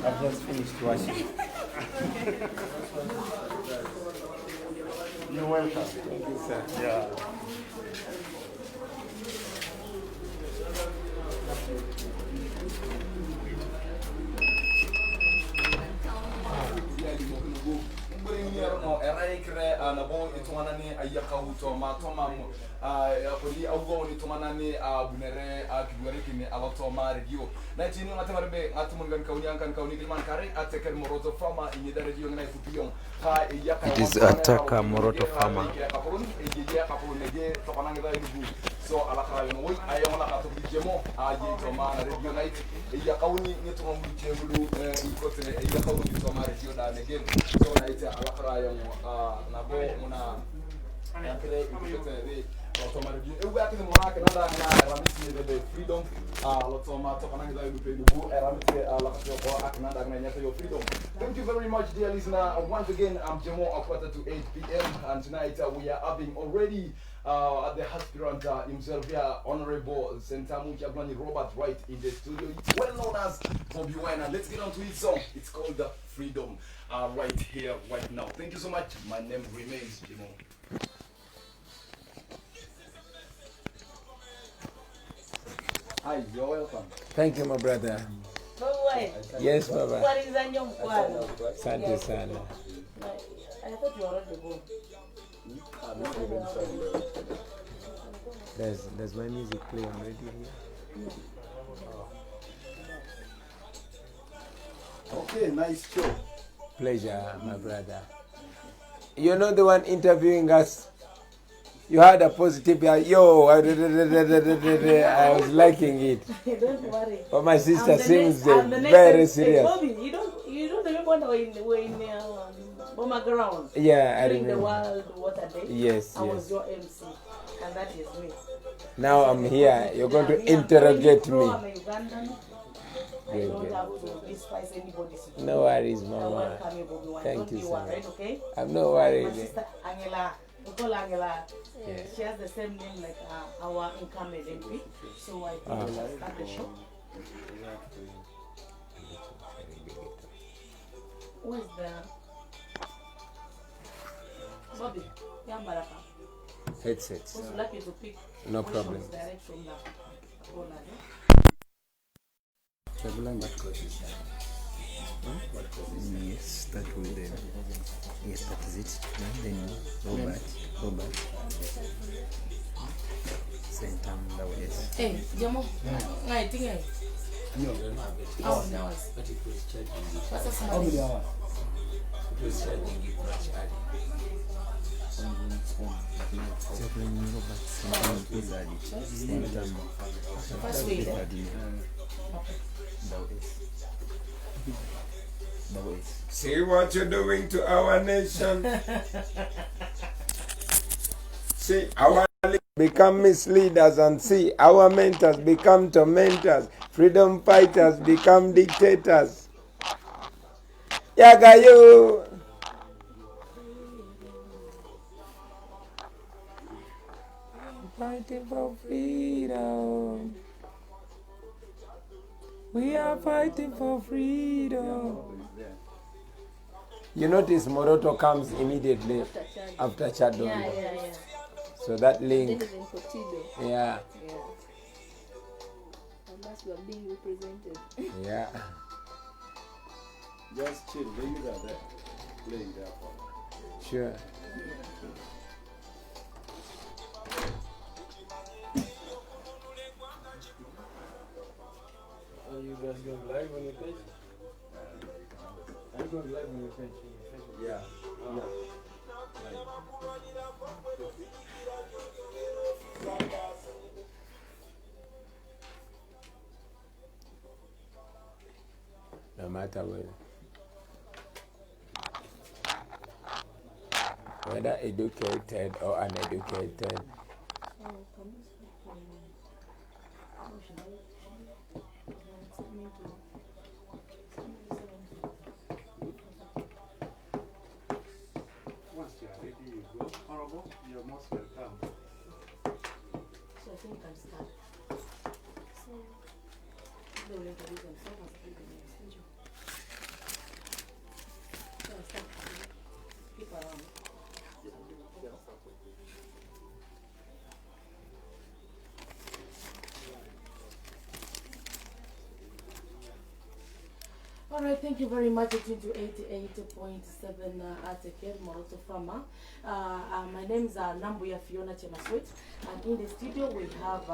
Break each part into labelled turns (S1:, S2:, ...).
S1: I've just finished washing.
S2: You're welcome.
S1: Thank you, sir.
S2: Yeah.
S1: It is attacker Moroto Farmer.
S3: So alakarayo ayona katubijemo to mana radio night kawni ni to ngulu ikote kawni to ma radio da again so night alakarayo na bo muna yakre ikote to ma radio e wa kini mona kana na ramisi de freedom to ma to kana ngai du bu ramisi alakarayo ko akna da na nyato freedom. Thank you very much, dear listener. Once again, I'm Jemo, 7:45 p.m. and tonight we are having already at the aspirant himself here, Honorable Sentam Kyagulanyi Robert, right in the studio. It's well known as Bobi Wine, and let's get on to his song. It's called Freedom, right here, right now. Thank you so much. My name remains Jemo. Hi, you're welcome.
S1: Thank you, my brother. Yes, Baba.
S4: What is on your phone?
S1: Asante sana.
S4: I thought you were already gone.
S1: There's my music playing already here.
S3: Okay, nice show.
S1: Pleasure, my brother. You're not the one interviewing us. You had a positive, yo, I was liking it.
S4: Don't worry.
S1: But my sister seems very serious.
S4: Bobby, you don't remember when we were in Boma Ground?
S1: Yeah, I
S4: during
S1: remember.
S4: the World Water Day?
S1: Yes,
S4: I was your MC, and that is me.
S1: Now I'm here. You're going to interrogate me.
S4: I'm a Ugandan. I don't have to despise anybody's situation.
S1: No worries, Mama.
S4: Welcome you, Bobi Wine.
S1: Thank you
S4: so
S1: so
S4: much.
S1: much.
S4: Okay?
S1: I'm not worried.
S4: My sister Angela, we call Angela.
S1: Yeah.
S4: She has the same name like our incumbent MP. So I think we'll start the show. Who is the Bobby? Yambaraka.
S1: Headset.
S4: Who's lucky to pick?
S1: No problem.
S4: Direct from the owner.
S1: Yes, that will then. Yes, that is it. And then Robert. Sentam, that was yes.
S4: Hey, Jamo. I think I.
S2: No.
S4: How many hours?
S5: But it was charging you.
S4: What's the
S2: How many
S4: smallest?
S2: hours?
S5: It was charging you much
S4: First way there.
S1: See what you're doing to our nation. See our become misleaders, and see our mentors become tormentors. Freedom fighters become dictators. Yagayo. Fighting for freedom. We are fighting for freedom. You notice Moroto comes immediately after Chad.
S4: Yeah.
S1: So that link.
S6: Then in Potido.
S1: Yeah.
S6: Unless we are being represented.
S1: Yeah.
S2: Just chill. Leave that there. Playing there for.
S1: Sure.
S2: Are you guys going live on your page? Are you going live on your page?
S3: Yeah.
S1: No matter whether educated or uneducated.
S2: Honorable, you're most welcome.
S4: So I think we can start. So they will introduce themselves as a people names. Thank you. So I'll start. Keep around. All right, thank you very much. It's into 88.7 at Moroto Farmer. My name is Nambuya Fiona Chemaswet, and in the studio we have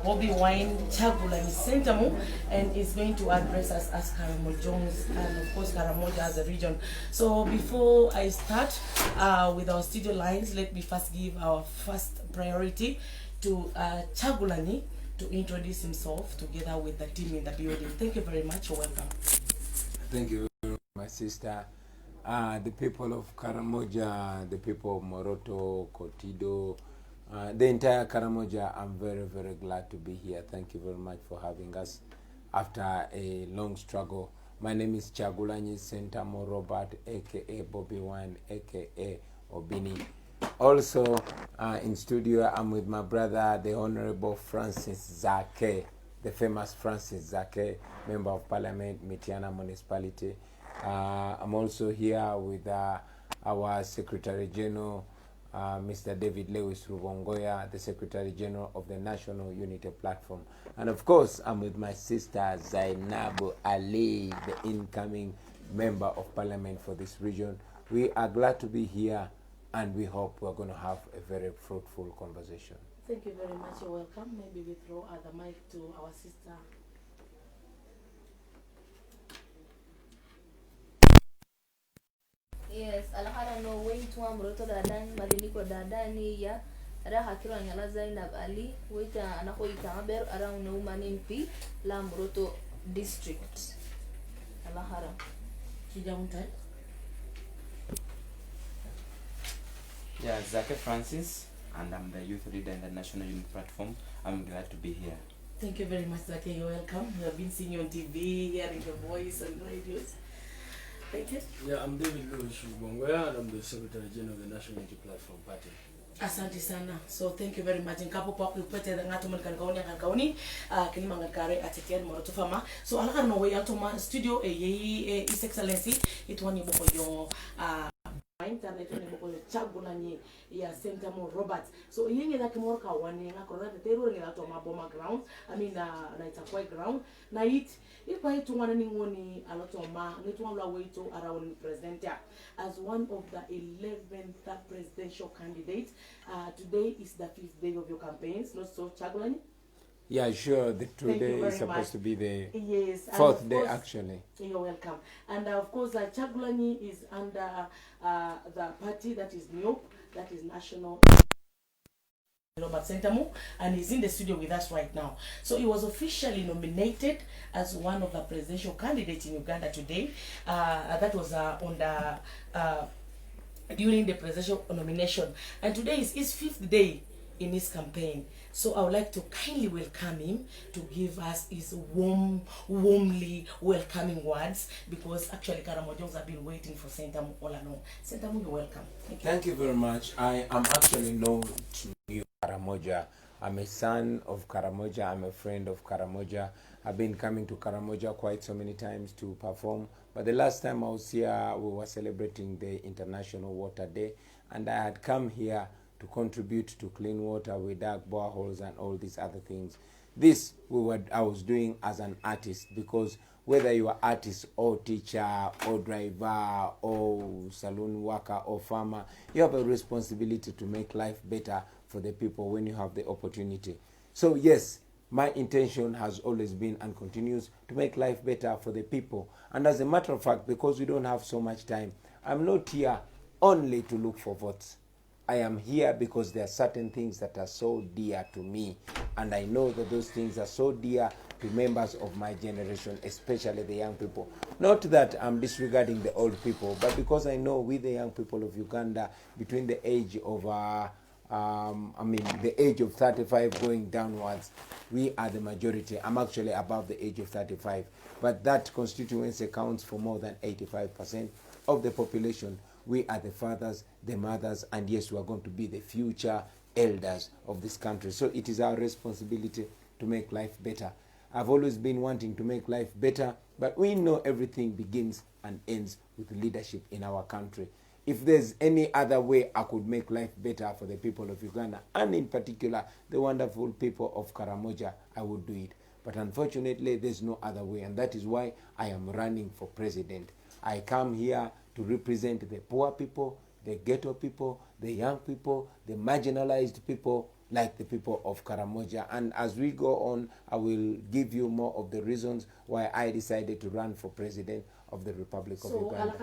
S4: Bobi Wine, Kyagulanyi Sentam, and is going to address us as Karamojones and of course Karamoja as a region. So before I start with our studio lines, let me first give our first priority to Kyagulanyi to introduce himself together with the team in the building. Thank you very much. Welcome.
S1: Thank you, my sister. The people of Karamoja, the people of Moroto, Kotido, the entire Karamoja, I'm very, very glad to be here. Thank you very much for having us after a long struggle. My name is Kyagulanyi Sentam Robert, aka Bobi Wine, aka Obini. Also in studio, I'm with my brother, the Honorable Francis Zake, the famous Francis Zake, Member of Parliament, Mitiana Municipality. I'm also here with our Secretary General, Mr. David Lewis Rubongoya, the Secretary General of the National Unity Platform. And of course, I'm with my sister Zainabu Ali, the incoming Member of Parliament for this region. We are glad to be here, and we hope we're going to have a very fruitful conversation.
S4: Thank you very much. You're welcome. Maybe we throw the mic to our sister.
S6: Yes, alakara no waitwa Moroto dadani madiniko dadani ya raha kiro ngala Zainab Ali waita anakoita maber around no manimpi la Moroto district. Alahara.
S4: Kijamutai.
S7: Yeah, Zake Francis, and I'm the youth leader in the National Unity Platform. I'm glad to be here.
S4: Thank you very much, Zake. You're welcome. We have been seeing you on TV, hearing your voice on radios. Thank you.
S2: Yeah, I'm David Lewis Rubongoya, and I'm the Secretary General of the National Unity Platform Party.
S4: Asante sana. So thank you very much. Nkapo kwa kupete ngatu kankaoni kini mangakare atetian Moroto Farmer. So alaka no way altoma studio His Excellency itwani boko yo internet ni boko yo Kyagulanyi Sentam Robert. So yenge da kimorka wane ngakora the tero ni ato maboma ground. I mean na itakwa ground na Ipa itungwana ningoni alotoma nitungwa weito around president as one of the 11th presidential candidates. Today is the 5th day of your campaigns, not so, Kyagulanyi?
S1: Yeah, sure. Today is supposed to be the fourth day, actually.
S4: You're welcome. And of course, Kyagulanyi is under the party that is NUP, that is National Robert Sentam, and he's in the studio with us right now. So he was officially nominated as one of the presidential candidates in Uganda today. That was on the during the presidential nomination, and today is his 5th day in his campaign. So I would like to kindly welcome him to give us his warmly welcoming words, because actually Karamojons have been waiting for Sentam all along. Sentam, you're welcome.
S1: Thank you very much. I am actually known to you, Karamoja. I'm a son of Karamoja. I'm a friend of Karamoja. I've been coming to Karamoja quite so many times to perform. But the last time I was here, we were celebrating the International Water Day. And I had come here to contribute to clean water. We dug boreholes and all these other things. This I was doing as an artist, because whether you are artist or teacher or driver or saloon worker or farmer, you have a responsibility to make life better for the people when you have the opportunity. So yes, my intention has always been and continues to make life better for the people. And as a matter of fact, because we don't have so much time, I'm not here only to look for votes. I am here because there are certain things that are so dear to me, and I know that those things are so dear to members of my generation, especially the young people. Not that I'm disregarding the old people, but because I know we, the young people of Uganda, between the age of I mean, the age of 35 going downwards, we are the majority. I'm actually above the age of 35. But that constituency accounts for more than 85% of the population. We are the fathers, the mothers, and yes, we are going to be the future elders of this country. So it is our responsibility to make life better. I've always been wanting to make life better, but we know everything begins and ends with leadership in our country. If there's any other way I could make life better for the people of Uganda, and in particular the wonderful people of Karamoja, I would do it. But unfortunately, there's no other way, and that is why I am running for president. I come here to represent the poor people, the ghetto people, the young people, the marginalized people, like the people of Karamoja. And as we go on, I will give you more of the reasons why I decided to run for president of the Republic of Uganda.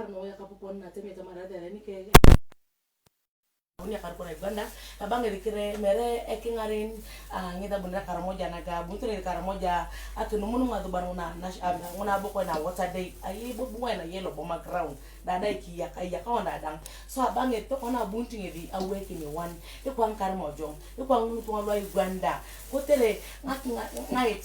S4: Unia kariko na Uganda kabanga dikire mere ekingarin ngida bunda Karamoja naga bunture Karamoja atunu munu madubaru na nguna boko na water day ayi Bobi Wine na yellow bomber ground dada iki ya kaonda dang so abange to kona bunti ngedi awake ni one ikwa Karamoja ikwa mtu wa Uganda kotere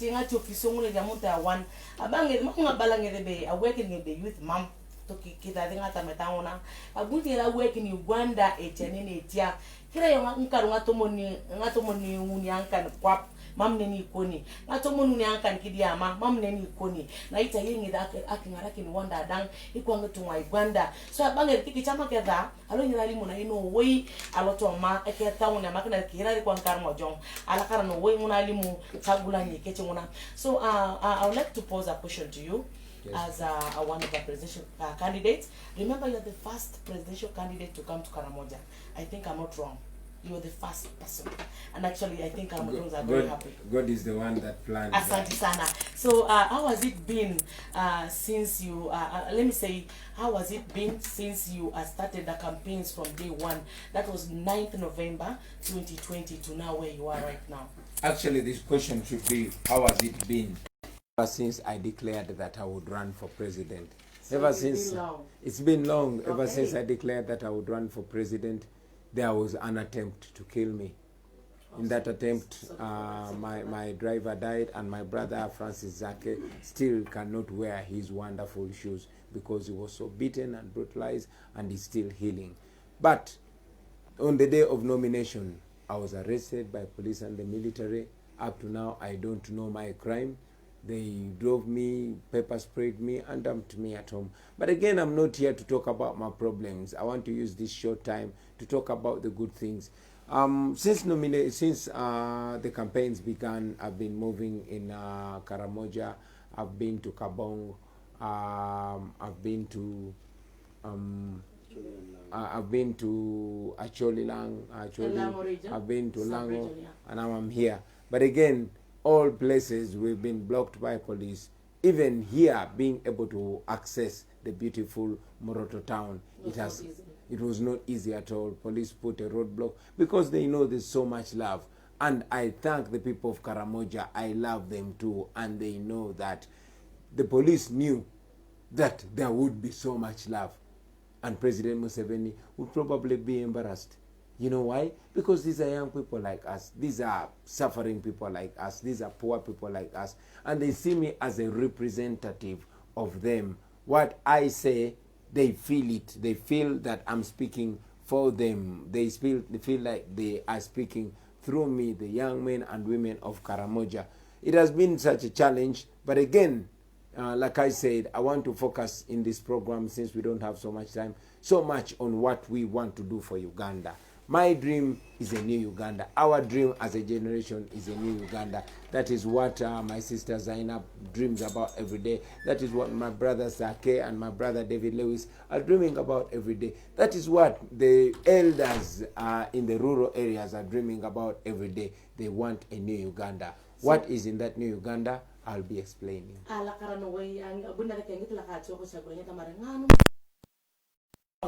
S4: ngati okisongule jamuta one abange ngabala ngebe awake ngebe youth mam toki kita ngata metangona abuti la work in Uganda etene etia kira yo nkaru ngatomoni uni ankan kwap mamne ni koni ngatomoni uni ankan kidiama mamne ni koni na ita yingi da akingara kin wanda dang ikwanga tungwa Uganda so abange kiki chama keda alo nyirali muna ino wei aloto ma eketa una makina kirari kwa Karamoja ala kara no wei muna limu Kyagulanyi keche muna so I would like to pose a question to you. Yes. As one of the presidential candidates. Remember, you're the first presidential candidate to come to Karamoja. I think I'm not wrong. You were the first person. And actually, I think Karamoja are very happy.
S1: God is the one that planned.
S4: Asante sana. So, how has it been since you, let me say, how has it been since you started the campaigns from day one? That was 9th November 2020 to now where you are right now.
S1: Actually, this question should be, how has it been? Ever since I declared that I would run for president.
S4: So
S1: ever
S4: it's
S1: since
S4: been long.
S1: It's been long.
S4: Okay.
S1: Ever since I declared that I would run for president, there was an attempt to kill me. In that attempt, my driver died, and my brother Francis Zake still cannot wear his wonderful shoes because he was so beaten and brutalized, and he's still healing. But on the day of nomination, I was arrested by police and the military. Up to now, I don't know my crime. They drove me, pepper sprayed me, and dumped me at home. But again, I'm not here to talk about my problems. I want to use this short time to talk about the good things. Since the campaigns began, I've been moving in Karamoja. I've been to Kabong. I've been to Acholilang. I've been to Lango, and now I'm here. But again, all places we've been blocked by police. Even here, being able to access the beautiful Moroto Town, it was not easy at all. Police put a roadblock because they know there's so much love. And I thank the people of Karamoja. I love them too. And they know that the police knew that there would be so much love. And President Museveni would probably be embarrassed. You know why? Because these are young people like us. These are suffering people like us. These are poor people like us. And they see me as a representative of them. What I say, they feel it. They feel that I'm speaking for them. They feel like they are speaking through me, the young men and women of Karamoja. It has been such a challenge. But again, like I said, I want to focus in this program, since we don't have so much time, so much on what we want to do for Uganda. My dream is a new Uganda. Our dream as a generation is a new Uganda. That is what my sister Zainab dreams about every day. That is what my brother Sake and my brother David Lewis are dreaming about every day. That is what the elders in the rural areas are dreaming about every day. They want a new Uganda. What is in that new Uganda? I'll be explaining.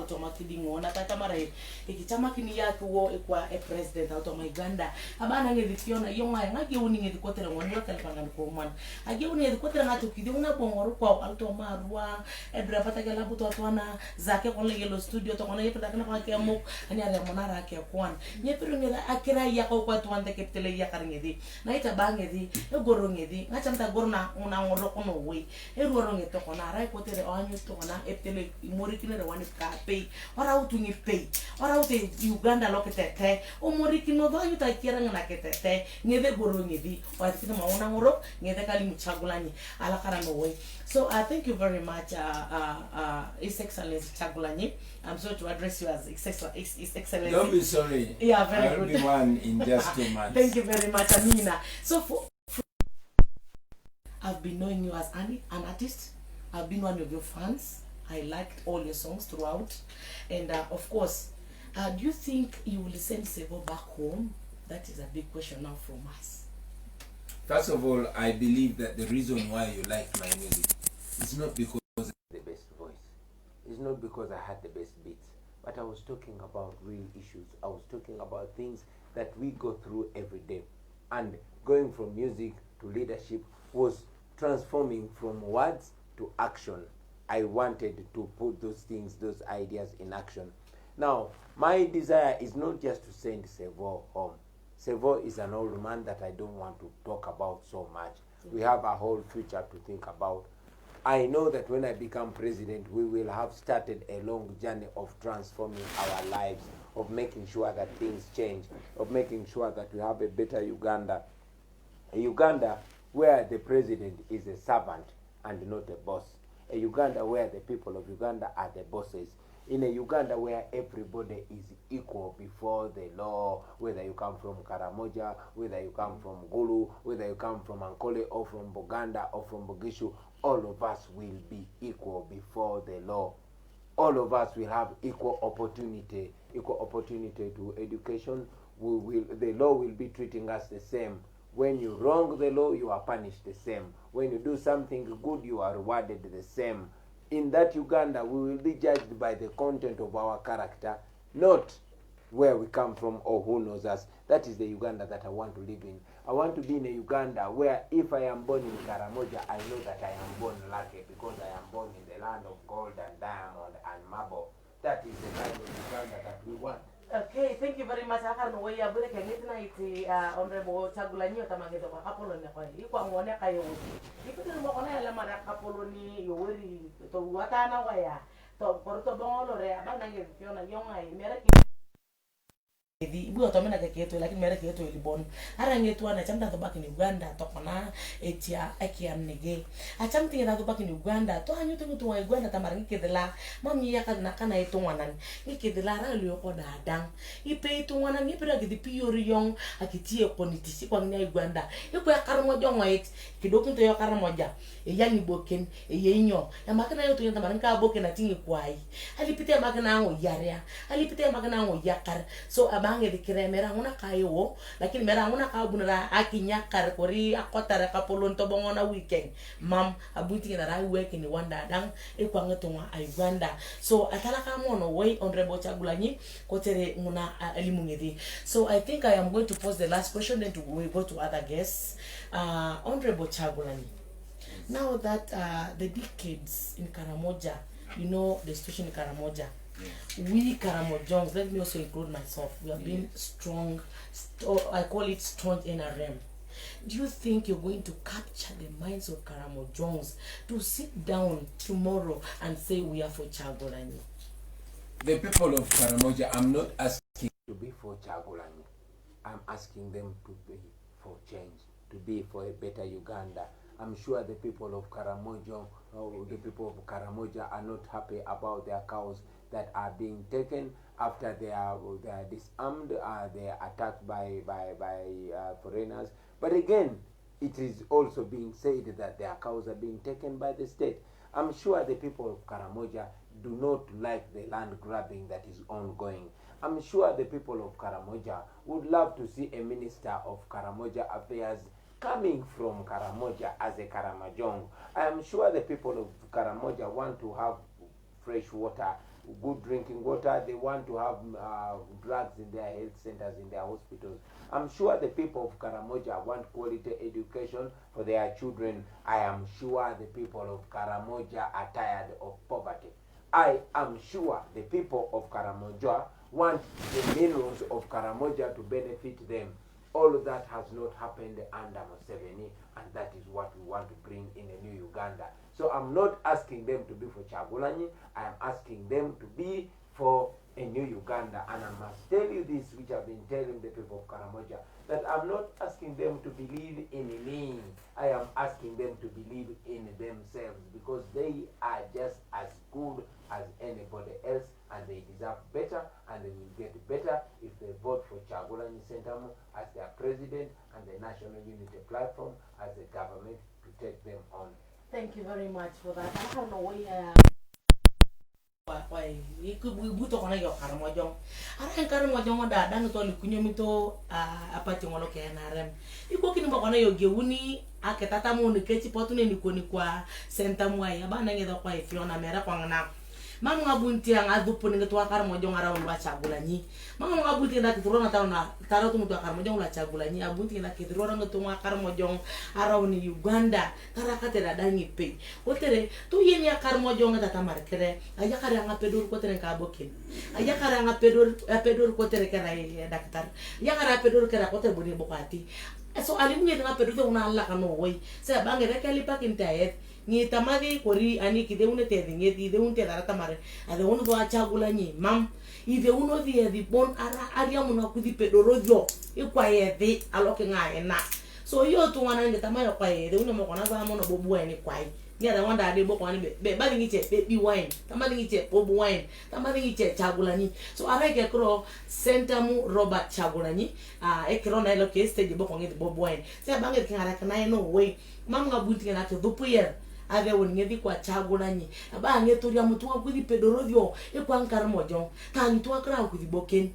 S4: automatically ngona tata mare ikichama kini yake wo ekwa e president auto my Uganda abana ngedi fiona yonga ngake uni ngedi kotere ngoni lokal pangan ko man age uni ngedi kotere ngato kidi una bongoro kwa auto marwa e brabata gala buto atwana zake ko lego studio to kona yepeda kana kwa kemo ani ale monara ke kwan nyepiro ngeda akira yako kwa twante keptele yakar ngedi na ita bangedi e goro ngedi ngachamta gorna una ngoro kono we e roro ngeto kona rai kotere anyu to kona eptele morikine re wani ka pay ora utungi pay ora ute Uganda lokete o morikino do anyu ta kira ngana ketete ngede goro ngedi wa tikina maona ngoro ngede kali Kyagulanyi ala kara no way. So thank you very much His Excellency Kyagulanyi. I'm sorry to address you as His Excellency.
S1: Don't be sorry.
S4: Yeah, very
S1: I'll
S4: good.
S1: be one in just 2 months.
S4: Thank you very much, Amina. So I've been knowing you as an artist. I've been one of your fans. I liked all your songs throughout. And of course, do you think you will send Sebo back home? That is a big question now from us.
S1: First of all, I believe that the reason why you like my music is not because I had the best voice. It's not because I had the best beats. But I was talking about real issues. I was talking about things that we go through every day. And going from music to leadership was transforming from words to action. I wanted to put those things, those ideas in action. Now, my desire is not just to send Sevo home. Sevo is an old man that I don't want to talk about so much. We have a whole future to think about. I know that when I become president, we will have started a long journey of transforming our lives, of making sure that things change, of making sure that we have a better Uganda. A Uganda where the president is a servant and not a boss. A Uganda where the people of Uganda are the bosses. In a Uganda where everybody is equal before the law, whether you come from Karamoja, whether you come from Gulu, whether you come from Ankole or from Buganda or from Bugishu, all of us will be equal before the law. All of us will have equal opportunity to education. The law will be treating us the same. When you wrong the law, you are punished the same. When you do something good, you are rewarded the same. In that Uganda, we will be judged by the content of our character, not where we come from or who knows us. That is the Uganda that I want to live in. I want to be in a Uganda where if I am born in Karamoja, I know that I am born lucky because I am born in the land of gold and diamond and marble. That is the kind of Uganda that we want.
S4: Okay, thank you very much. Aka no way abure kengeti na iti honorable Kyagulanyi otamageza kwa kapolo ne kwa ikwa ngone kayo. Ikuti mo kona yala mara kapolo ni yoweri to watana waya. To porto bongolo re abana ngefiona yonga imera ibu otomena keketo lakini mere keketo ilibon arangetu ana chamta to back in Uganda to kona etia akiamnege achamti na to back in Uganda to anyu to wa Uganda tamarangi kedela mami ya kana kana etongwanan ikedela ra liyo ko dadang ipe etongwanan ni pira gidi piori yong akitie konitisi kwa nya Uganda iko ya karmojo ngoit kidokin to ya karmoja yani boken yenyo ya makana yo to yanta maranka boken atingi kwai alipite makana ngo yaria alipite makana ngo yakar so bange dikira mera nguna kayo lakini mera nguna ka bunara akinya kar kori akotara kapolon to bongona weekend mam abuti na rai work ni wanda dang e kwa ngetonga Uganda so atala ka mono way honorable Kyagulanyi kotere nguna elimungedi. So I think I am going to pose the last question, then we go to other guests. Honorable Kyagulanyi, now that the decades in Karamoja, you know the situation in Karamoja, we Karamojons, let me also include myself, we have been strong, I call it strong NRM. Do you think you're going to capture the minds of Karamojons to sit down tomorrow and say we are for Kyagulanyi?
S1: The people of Karamoja, I'm not asking to be for Kyagulanyi. I'm asking them to be for change, to be for a better Uganda. I'm sure the people of Karamoja, the people of Karamoja are not happy about their cows that are being taken after they are disarmed, they are attacked by foreigners. But again, it is also being said that their cows are being taken by the state. I'm sure the people of Karamoja do not like the land grabbing that is ongoing. I'm sure the people of Karamoja would love to see a minister of Karamoja affairs coming from Karamoja as a Karamojong. I am sure the people of Karamoja want to have fresh water good drinking water. They want to have drugs in their health centers, in their hospitals. I'm sure the people of Karamoja want quality education for their children. I am sure the people of Karamoja are tired of poverty. I am sure the people of Karamoja want the minerals of Karamoja to benefit them. All of that has not happened under Museveni, and that is what we want to bring in a new Uganda. So I'm not asking them to be for Kyagulanyi, I am asking them to be for a new Uganda. And I must tell you this, which I've been telling the people of Karamoja, that I'm not asking them to believe in me. I am asking them to believe in themselves, because they are just as good as anybody else, and they deserve better, and they will get better if they vote for Kyagulanyi Sentam as their president and the National Unity Platform as the government to take them on.
S4: Thank you very much for that. I don't know why you could put on your Karamojong. I think Karamojong that done to Kunumito a party one okay and you cooking about one of your Gewuni, Akatamo, the Ketty Potun and Kunikwa, Sentamway, abandoning the wife, Fiona Merapanga. Mama bunti ang adupon ng tuwa Karamojong around Kyagulanyi. Mama bunti na kitrona taon na taro tumu tuwa Karamojong Kyagulanyi. Abunti na kitrona ng tuwa Karamojong around Uganda. Karakate na dangi pe. Kotere tu yen ya Karamojong na tatamar kere. Aya kare nga pedur kotere kabokin. Aya kare nga pedur kotere kera daktar. Aya kare pedur kera kotere buni bokati. So alimnya nga pedur una Allah kanu way. Sa bangere kalipa kintaet. Ni tamari kori ani kide une tedi ngeti de unte dara tamare ade uno do Kyagulanyi mam ide uno di bon ara aria muna kudi pedorojo ikwaye de aloke ngaye na so yo tu wana nge tamare kwaye de uno mo kona ba mo no Bobi Wine kwaye ni ada wanda de boko ani be ba ngiche Bobi Wine tamari ngiche Bobi Wine tamari ngiche Kyagulanyi so ara ke kro Sentamu Robert Kyagulanyi ekro na eloke stage boko ngeti Bobi Wine se bange kingara kana no way mam ngabunti na to dupuyer ave wongedi kwa Kyagulanyi aba ngetoria mutu akudi pedorovyo ekwa Karamojong tantu akra akudi boken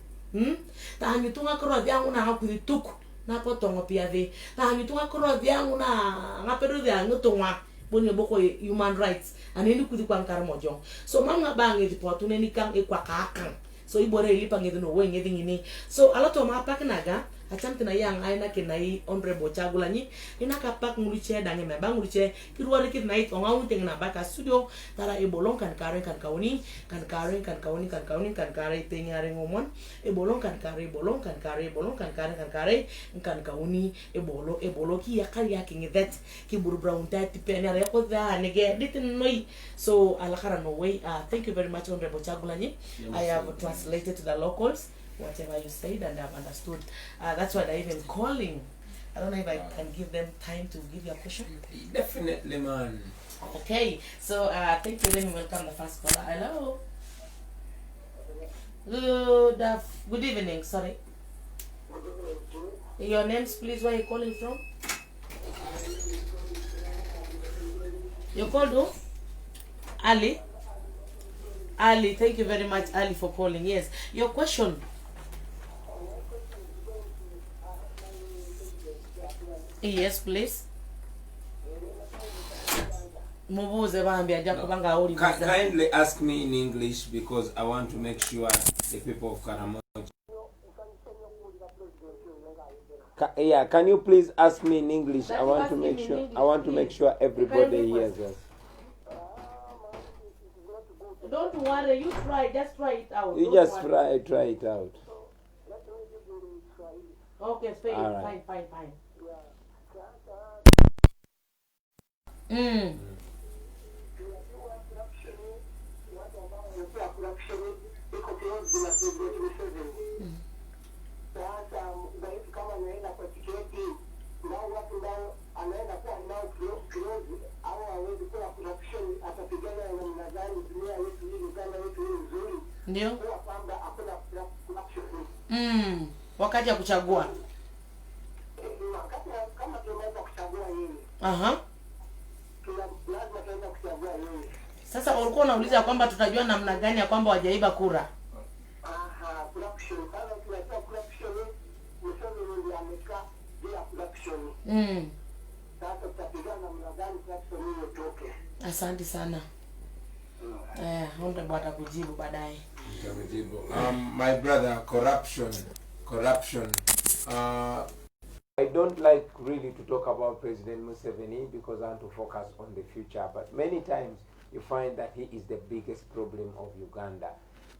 S4: tantu akra vyangu na akudi tuku na potongo piave tantu akra vyangu na ngapedo vyangu tongwa boni boko human rights aneni kudi kwa Karamojong so mama bange dipotu neni kang ekwa kakan so ibore ilipa ngedi no we ngedi ngini so aloto mapaknaga Achamte na yang aina ke nai honorable Kyagulanyi ina kapak nguliche dange me bang nguliche kiruare kit nai tonga unting na baka studio tara ebolong kan kare kan kauni tengare ngomon ebolong kan kare bolong kan kare bolong kan kare kan kauni ebolo ki yakari yaking that ki buru brown tat penere ko da nege ditin noi so alakara no way thank you very much honorable Kyagulanyi. I have translated to the locals whatever you said, and I've understood. That's why they're even calling. I don't know if I can give them time to give you a question.
S1: Definitely, man.
S4: Okay, so thank you. Let me welcome the first caller. Hello. Good evening. Sorry. Your names, please. Where are you calling from? You called who? Ali. Ali, thank you very much, Ali, for calling. Yes, your question. Yes, please.
S1: Kindly ask me in English because I want to make sure the people of Karamoja. Yeah, can you please ask me in English? I want to make sure. I want to make sure everybody hears us.
S4: Don't worry, you try. Just try it out.
S1: You just try it out.
S4: Okay, fine. Ndio. Wakati ya kuchagua. Aha. Sasa ulikuwa unauliza kwamba tutajua namna gani ya kwamba wajaiba kura. Asante sana. Honorable atakujibu baadaye.
S1: My brother, corruption. I don't like really to talk about President Museveni because I want to focus on the future. But many times you find that he is the biggest problem of Uganda.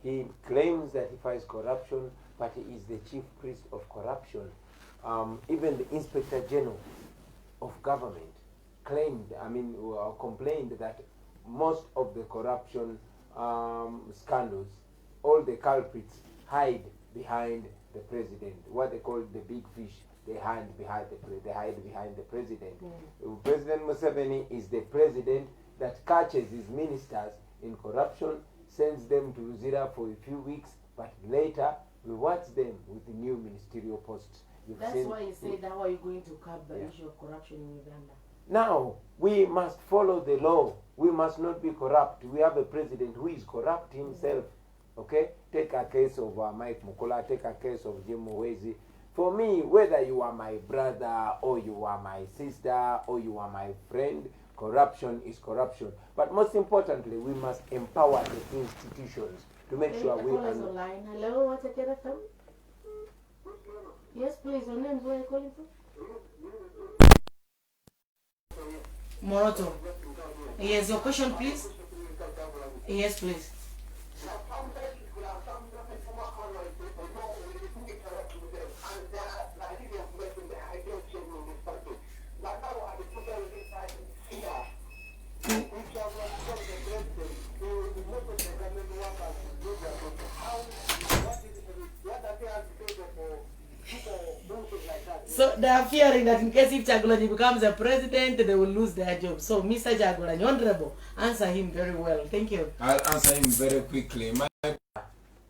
S1: He claims that he fights corruption, but he is the chief priest of corruption. Even the Inspector General of government complained that most of the corruption scandals, all the culprits hide behind the president. What they call the big fish, they hide behind the president. President Museveni is the president that catches his ministers in corruption, sends them to Luzira for a few weeks, but later rewards them with new ministerial posts.
S4: That's why you said, how are you going to curb the issue of corruption in Uganda?
S1: Now, we must follow the law. We must not be corrupt. We have a president who is corrupt himself. Okay? Take a case of Mike Mukola, take a case of Jim Mwezi. For me, whether you are my brother or you are my sister or you are my friend, corruption is corruption. But most importantly, we must empower the institutions to make sure we
S4: are online. Hello, what's the telephone? Yes, please. Your name, where are you calling from? Moroto. Yes, your question, please. Yes, please. So they are fearing that in case if Kyagulanyi becomes a president, they will lose their job. So Mr. Kyagulanyi, Honorable, answer him very well. Thank you.
S1: I'll answer him very quickly.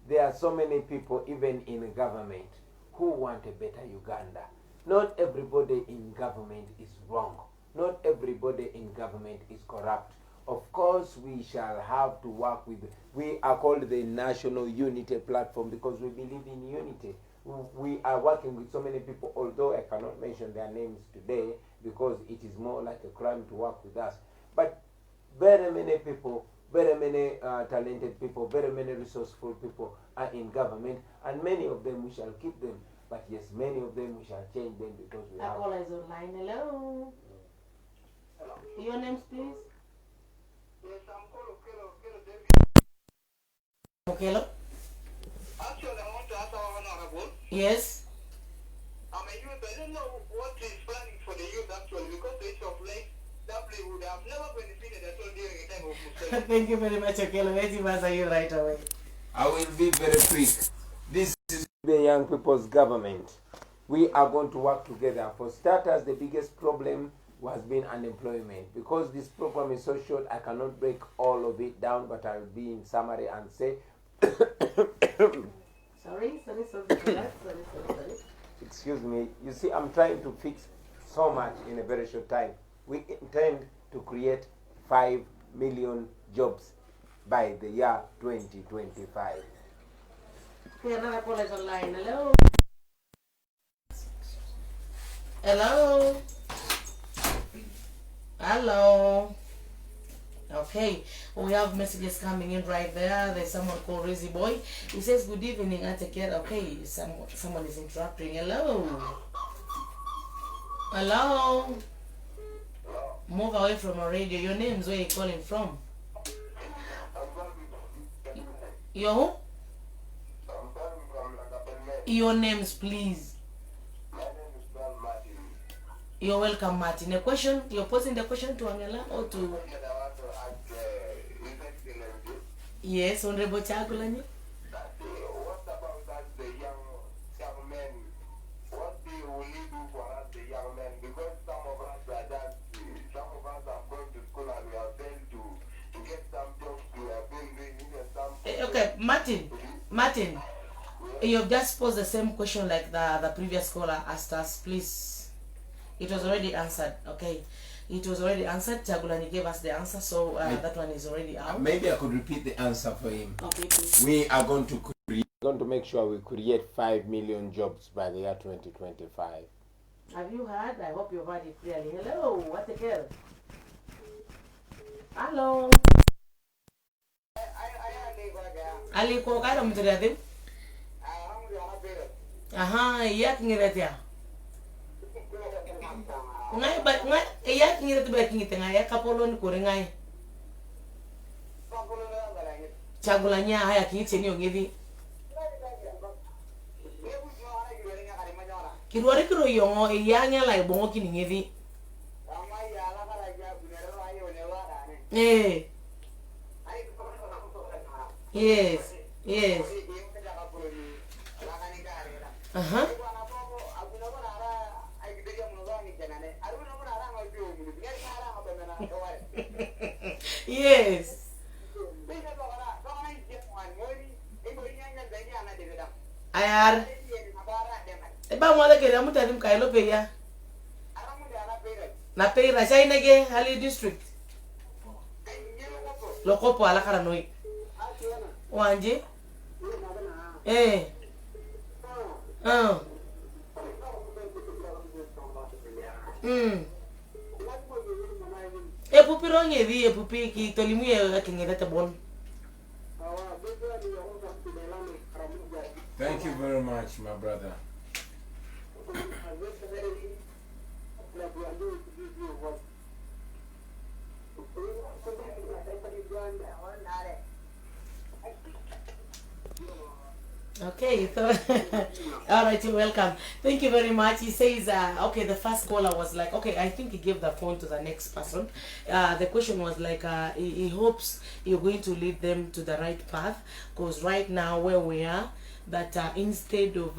S1: There are so many people, even in government, who want a better Uganda. Not everybody in government is wrong. Not everybody in government is corrupt. Of course, we shall have to work with, we are called the National Unity Platform because we believe in unity. We are working with so many people, although I cannot mention their names today because it is more like a crime to work with us. But very many people, very many talented people, very many resourceful people are in government, and many of them we shall keep them. But yes, many of them we shall change them because we have...
S4: caller is online. Hello. Hello. Your names, please?
S8: Yes, I'm called David.
S4: Okelo.
S8: Actually, I want to ask our honorable.
S4: Yes.
S8: I'm a youth. I don't know what is planning for the youth actually because the issue of like livelihood have never benefited at all during a time of Muslim.
S4: Thank you very much, Okelo. Let him answer you right away.
S1: I will be very quick. This is the young people's government. We are going to work together. For starters, the biggest problem has been unemployment. Because this program is so short, I cannot break all of it down, but I will be in summary and say...
S4: Sorry.
S1: Excuse me. You see, I'm trying to fix so much in a very short time. We intend to create 5 million jobs by the year 2025.
S4: Okay, another call is online. Hello. Hello. Hello. Okay, we have messages coming in right there. There's someone called Rizzy Boy. He says, good evening, Auntie. Okay, someone is interrupting. Hello. Hello. Move away from our radio. Your name's where you calling from? Yo? Your names, please. You're welcome, Martin. A question? You're posing the question to Angela or to... Yes, Honorable Kyagulanyi.
S8: What about us, the young men? What will you do for us, the young men? Because some of us are have gone to school and we are failed to get some jobs. We are building some...
S4: Okay, Martin, you've just posed the same question like the previous caller asked us. Please, it was already answered. Okay. It was already answered. Kyagulanyi gave us the answer, so that one is already out.
S1: Maybe I could repeat the answer for him.
S4: Okay, please.
S1: We are going to make sure we create 5 million jobs by the year 2025.
S4: Have you heard? I hope you've heard it clearly. Hello, what the hell? Hello. Ali ko kada mutadade. Aha, yak ngirat ya. Ngai ba ngai yak ngirat ba kingite ngai kapolon ko ngai. Kyagulanyi haya kingite ni ongedi. Kirwari kiro yongo iyanya la bongo kini ngedi. Eh. Yes. Yes. Uh-huh. Yes. Ayar. Eba mwada kere mutadim kailo peya. Na peira shainege hali district. Lokopo ala karanoi. Wanje? Eh. Epupi rongevi epupi ki tolimu ya kingedata bon.
S1: Thank you very much, my brother.
S4: Okay, so all right, you're welcome. Thank you very much. He says, okay, the first caller was like, okay, I think he gave the phone to the next person. The question was like, he hopes you're going to lead them to the right path, because right now where we are, that instead of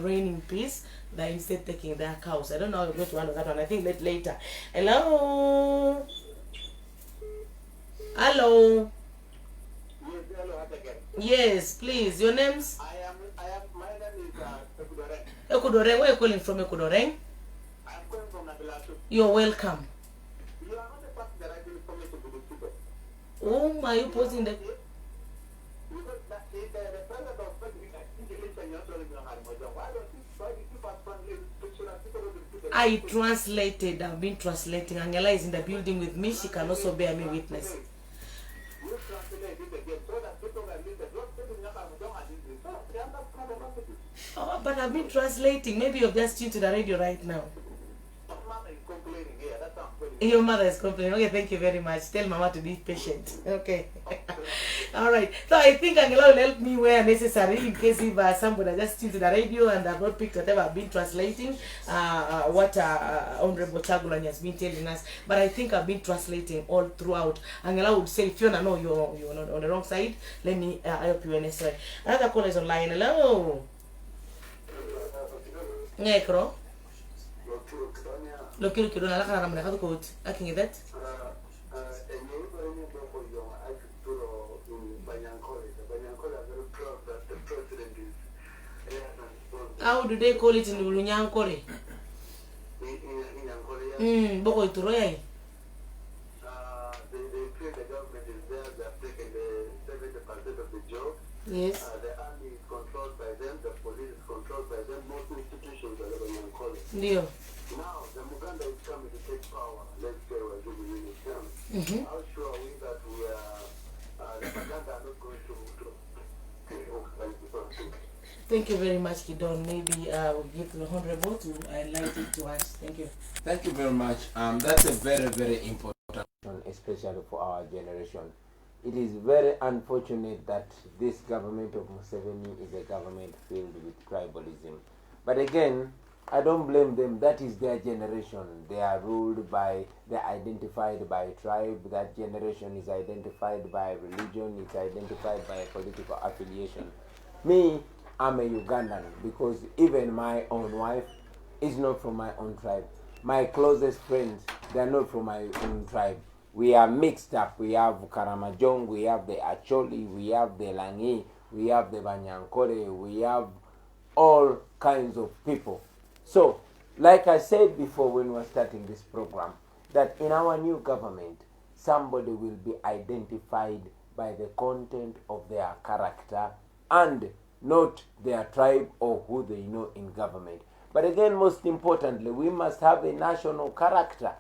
S4: reigning peace, they're instead taking their cows. I don't know how you're going to handle that one. I think that later. Hello? Hello? Yes, please. Your names?
S8: My name is Ekudoreng.
S4: Ekudoreng. Where are you calling from, Ekudoreng?
S8: I'm calling from Nabilatu.
S4: You're welcome.
S8: You are not the person that I didn't come to the people.
S4: Oh, are you posting the...
S8: Because the president of
S4: I translated. I've been translating. Angela is in the building with me. She can also bear me witness. Oh, but I've been translating. Maybe you've just tuned to the radio right now. Your mother is complaining. Okay, thank you very much. Tell Mama to be patient. Okay. All right. So I think Angela will help me where necessary in case if somebody just tuned to the radio and I've not picked whatever I've been translating, what Honorable Kyagulanyi has been telling us. But I think I've been translating all throughout. Angela would say, if you know you're not on the wrong side, let me help you necessary. Another caller is online. Hello. Nekro. Lokiru kido na lakana ramana kadu koot. Aking that? How do they call it in Lunyankore? Boko ituro yai.
S8: They feel the government is there, they have taken the 70% of the job.
S4: Yes.
S8: The army is controlled by them, the police is controlled by them, most institutions are Lunyankore.
S4: Ndio.
S8: Now, the Muganda is coming to take power. Let's say we're doing it. How sure are we that we are, the Muganda are not going to
S4: Thank you very much, Kidon. Maybe we'll give the Honorable to enlighten to us. Thank you.
S1: Thank you very much. That's a very, very important one, especially for our generation. It is very unfortunate that this government of Museveni is a government filled with tribalism. But again, I don't blame them. That is their generation. They are ruled by, they're identified by tribe. That generation is identified by religion. It's identified by political affiliation. Me, I'm a Ugandan because even my own wife is not from my own tribe. My closest friends, they're not from my own tribe. We are mixed up. We have Karamajong, we have the Acholi, we have the Langi, we have the Banyankore, we have all kinds of people. So, like I said before when we were starting this program, that in our new government, somebody will be identified by the content of their character and not their tribe or who they know in government. But again, most importantly, we must have a national character.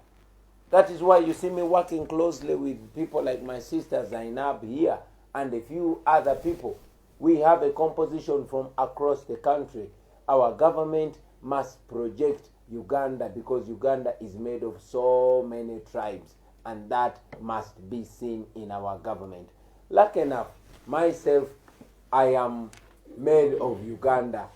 S1: That is why you see me working closely with people like my sister Zainab here and a few other people. We have a composition from across the country. Our government must project Uganda because Uganda is made of so many tribes, and that must be seen in our government. Lucky enough, myself, I am made of Uganda.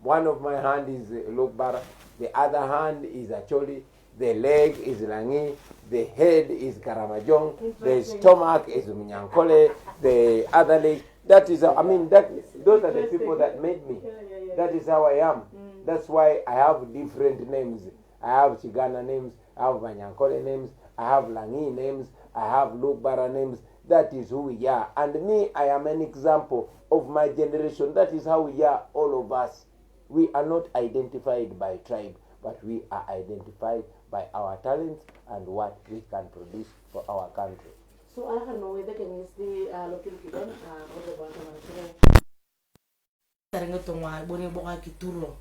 S1: One of my hand is Lokbara, the other hand is Acholi, the leg is Langi, the head is Karamajong, the stomach is Munyankole, the other leg. That is, those are the people that made me. That is how I am. That's why I have different names. I have Chigana names, I have Munyankole names, I have Langi names, I have Lokbara names. That is who we are. And me, I am an example of my generation. That is how we are, all of us. We are not identified by tribe, but we are identified by our talents and what we can produce for our country.
S4: So I don't know whether can is the local kidon or the bottom. Taringo tongwa boni boka kituro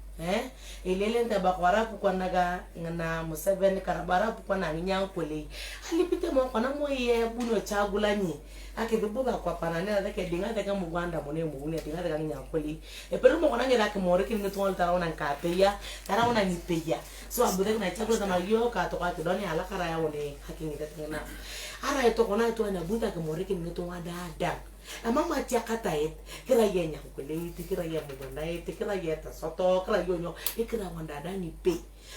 S4: elele ntabakwara pukwa naga ngana Museveni karabara pukwa na nyang kwele alipite mo kona mo ye buno Kyagulanyi akibuba kwa panane da ke dinga daga mugwanda mo ne mugune dinga daga nyang kwele e pero mo kona ngira ke mo rekin ngi tol tarawna kapeya tarawna ni peya so abude na Kyagulanyi na yo ka to ka doni ala kara ya woni hakingi da tengena ara to kona to na buta ke mo rekin ngi to wada amama tiakata kira yenya kwele kira ya muganda kira ya tasoto kira yonyo ikira wanda dani pe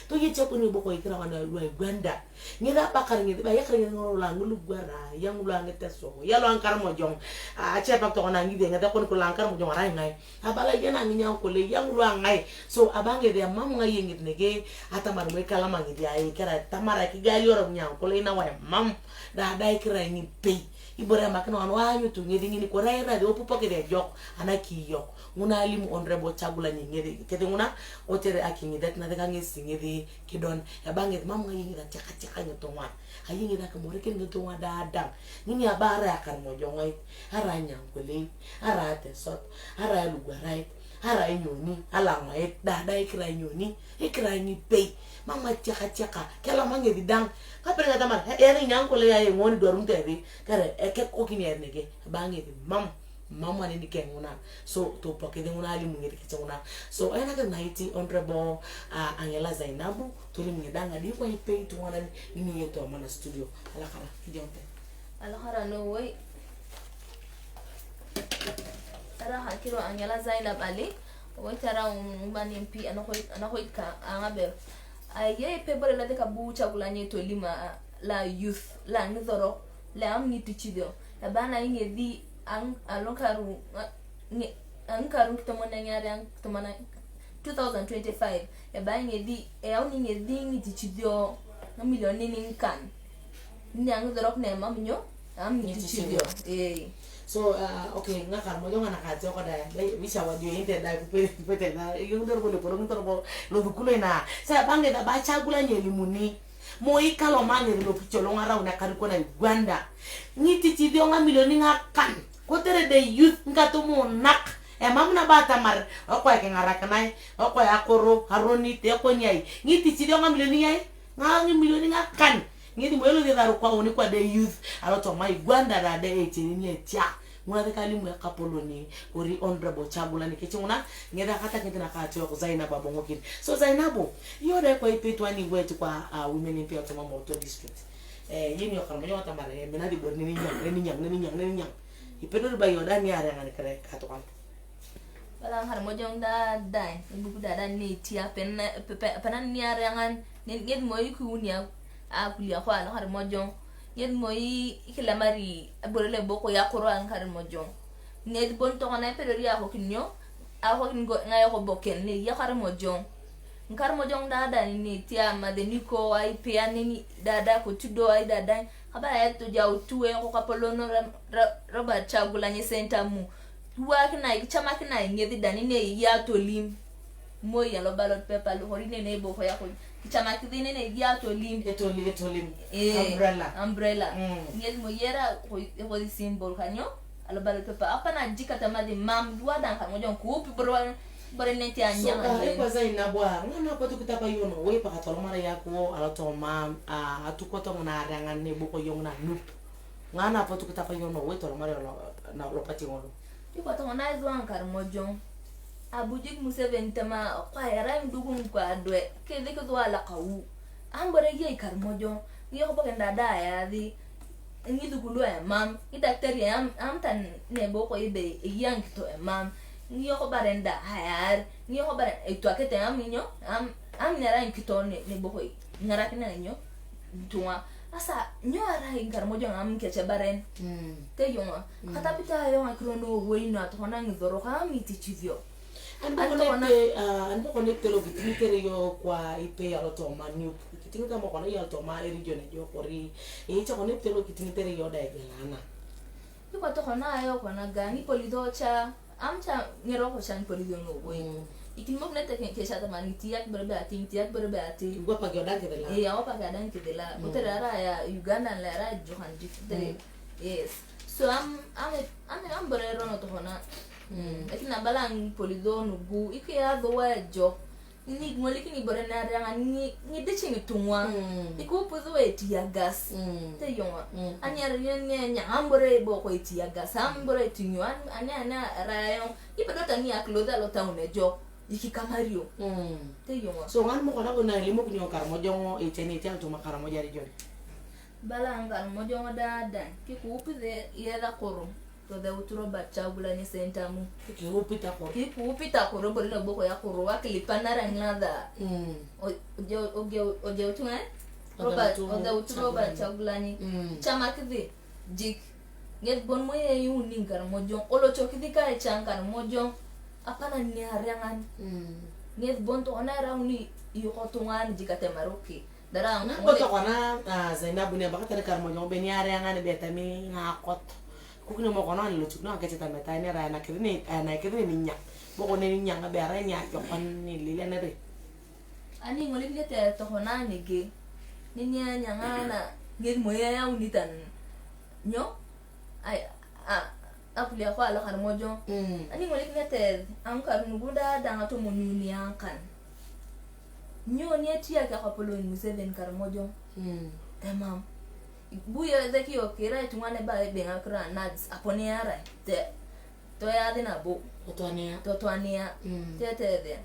S4: to ye chepo ni boko ikira wanda lwa Uganda ngira bakar ngi ba yakira ngoro la ngulu gwara yang lu angete so ya lo ankar mo jong a chepa to na ngi de ngata kon ko lankar mo jong rai ngai abala yena ngi nyang ko le yang lu ngai so abange de mam ngai ngi nege atamar mo kala mangi dia ikira tamara ki gali oro nyang ko le na wa mam da dai kira ngi pe ibora makana wanyu tu ngedi ngini ko raira de opupa ke de jok anaki yok nguna alimu Honorable Kyagulanyi ngedi kete nguna otere akingi dat na daga ngesi ngedi kidon ya banget mam ngi ngira chaka ngitongwa ayi ngira ka more ken ngitongwa dadang ngini abara kan mo jongai aranya ngule arate sot ara lugarai ara nyoni ala ngai dada ikra nyoni ikra ni pe mama chaka kala mange bidang kapere ngata mar eri nyankole ya ngoni dorum teri kare eke kokini ernege bangi mama ni nguna so to poke de nguna ali mungi kitunguna so ena ka naiti Honorable Angela Zainabu tuli ngedanga di kwa ipe to wana ni yeto mana studio ala kala kijonte
S6: ala hara no way tara hakiro Angela Zainab Ali way tara umani MP anahoy ka angaber aye pebore la de kabu Kyagulanyi to lima la youth la ngidoro la amni tichido ya bana ingedi ang alokaru ankaru kitamona nyare ang kitamona 2025 ya bana ingedi e awni ingedi ni tichido na milioni ninkan ni angidoro ne mamnyo amni tichido
S4: so okay ngakar mo jonga nakajo ko da bisa wadio inte da pete na yung dorbo le porong dorbo lo bukulo na sa bange da ba Kyagulanyi limuni mo ikalo mani lo picholo ngara una kariko na Uganda ngiti chidio nga milioni ngakan ko tere de youth ngato mo nak e mamna bata mar ko ke ngara kanai ko akoro haroni te ko nyai ngiti chidio nga milioni nyai ngangi milioni ngakan ngidi mwelo de daru kwa uni kwa de youth aloto mai Uganda da de etini etia muna de kalimu ya kapoloni ori Honorable Kyagulanyi kichuna ngeda kata kitina kati ko Zainabu abongokin so Zainabu yore kwa ipetwa ni wetu kwa women in Pia Toma Moroto district yini yokarmo yota mare menadi borni ni nyang ipedo ba yodani are ngani kare kato kan
S6: Walang har mo jong da dai buku da ni tia penan ni are ngan nged moy ku nya a kulia kwa har mo jong yen moy ikilamari aborele boko ya koro an har mo jong nged bon to ngana pedo ya ko kinyo a ko ngo ngaya ko boken ni ya har mo jong ngkar mo jong da ni tia madeniko ai piani da ko tudo ai da habara ya to jaw tuwe ko kapolono Robert Kyagulanyi Sentam wa kina ichama kina ngedi dani ne ya to lim mo ya lo ballot paper lo horine ne bo ko ya ko ichama kidine ne ya to lim
S4: etolim umbrella ngedi mo
S6: yera ko symbol kanyo alo ballot paper apana jikata madi mam duwa dan kan mo jon ko pibro bore neti anya
S4: ngale kwa Zainabu ngana ko tukita pa yono we pa katolo mara yako alo to mam atuko to mona rangan ne boko yong na nup ngana po tukita pa yono weto na mari na lo pati ngolo
S6: iko to na izo ankar mojo abujik Museveni tama kwa yara ndugu kwa dwe kede ko wala kawu ambare ye kar mojo yo ko kenda da ya di ngi dugulu e mam i daktari am tan ne boko ibe yang to e mam ngi yo ko barenda hayar ngi yo ko bare e to akete am nyo am nyara nkito ne boko ngara kina nyo tuwa asa nyo ara ngar mojo am keche baren te yonga kata pita yo akrono weina to na ngidoro ka miti chivyo
S4: ando konekte lo kitintere yo kwa ipe ya lo to manu kitinga mo kono ya to ma region yo kori e cha konekte lo kitintere yo da gelana
S6: iko to kona yo kona gani polidocha amcha ngero ko chan polido no boy ikin mo nete ke cha tamani tiak berbe ati
S4: gua pagi odan ke dela
S6: ya opa gadan ke dela uterara ya Uganda la ra johan dikte yes so am borero no to kona lakini balang polido no gu ike ya go wajo ni ngoli kini borena ranga ni dechi ni tungwa iku puzo eti ya gas te yonga anyar nyanya nyambore boko eti ya gas ambore tinywan ana rayo ipedota ni akloda lo taune jo iki kamario te yonga
S4: so ngan mo kona ko na limo kunyo karmo jongo eteni tel to makaramo jari jon
S6: balangal mo jongo dada ki ku puze yeda koro to the uturo Kyagulanyi Sentam
S4: ki upita ko
S6: robo na boko ya koro wakilipana ranglada oge utunga oge uturo Kyagulanyi chama kidi jik get bon mo ye yuni ngar mojo olo chokidi ka chankar mojo apana ni arangan get bon to ona rauni yuko tungan jikate maroki dara
S4: ngo to kona Zainabu ne bakata kar mojo be ni arangan be tami ngakot kukune mo kono lo chukno akete tameta ni ra na kidini ninya boko ne ninya ngabe ara nya jokon ni lile ne re
S6: ani ngoli ngete to hona nege ninya nyangana ngel moya ya unitan nyo ai akulia kwa la kan mojo ani ngoli ngete ankar nuguda danga to monuni ankan nyo ni etia ka kapolo ni Museveni kar mojo tamam buya zaki okira tungane ba benga kra nads aponiara te to ya dina bo totoania tete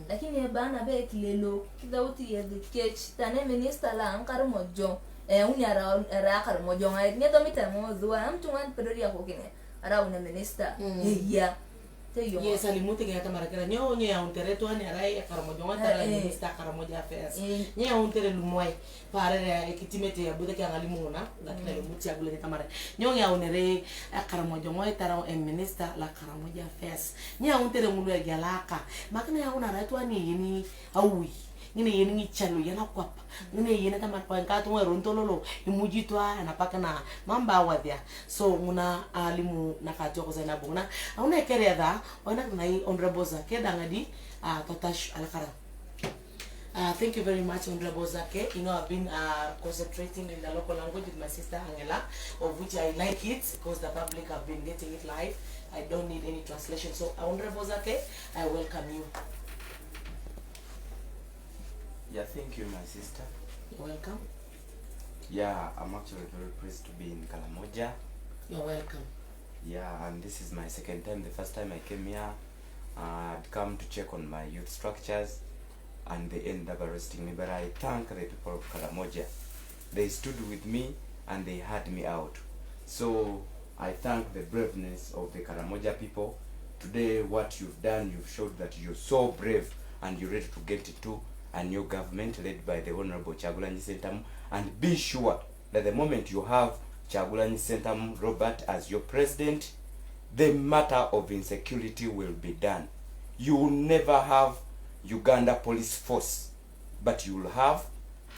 S6: lakini bana be kilelo kidauti ya sketch tane minister la ankar mojo unyara ra kar mojo ngai ne to mitamo zuwa amtungan pedoria kokine ara una minister ya teyo
S4: yes alimuti ke hata marakera nyo nya untereto ani arai karamojo ngata minister karamoja affairs nya untere lumwai pare ekitimete ya bude ke ngalimuna lakini limuti agule tamare nyo nya unere karamojo ngoi tara minister la karamoja affairs nya untere mulu ya galaka makana ya una ratu ani yini awi ngine yini chalo yana kwapa ngine yini tamar kwa ngatu ngero ntololo imujitwa anapaka na mamba wadia so muna alimu nakati ko Zainabu na una kereda ona na honorable Zake dangadi totash alakara thank you very much honorable Zake. You know I've been concentrating in the local language with my sister Angela, of which I like it because the public have been getting it live. I don't need any translation. So honorable Zake, I welcome you.
S7: Yeah, thank you, my sister.
S4: You're welcome.
S7: Yeah, I'm actually very pleased to be in Karamoja.
S4: You're welcome.
S7: Yeah, and this is my second time. The first time I came here, I'd come to check on my youth structures, and they ended up arresting me. But I thank the people of Karamoja. They stood with me and they had me out. So I thank the braveness of the Karamoja people. Today, what you've done, you've showed that you're so brave and you're ready to get into a new government led by the Honorable Kyagulanyi Sentam, and be sure that the moment you have Kyagulanyi Sentam Robert as your president, the matter of insecurity will be done. You will never have Uganda police force, but you will have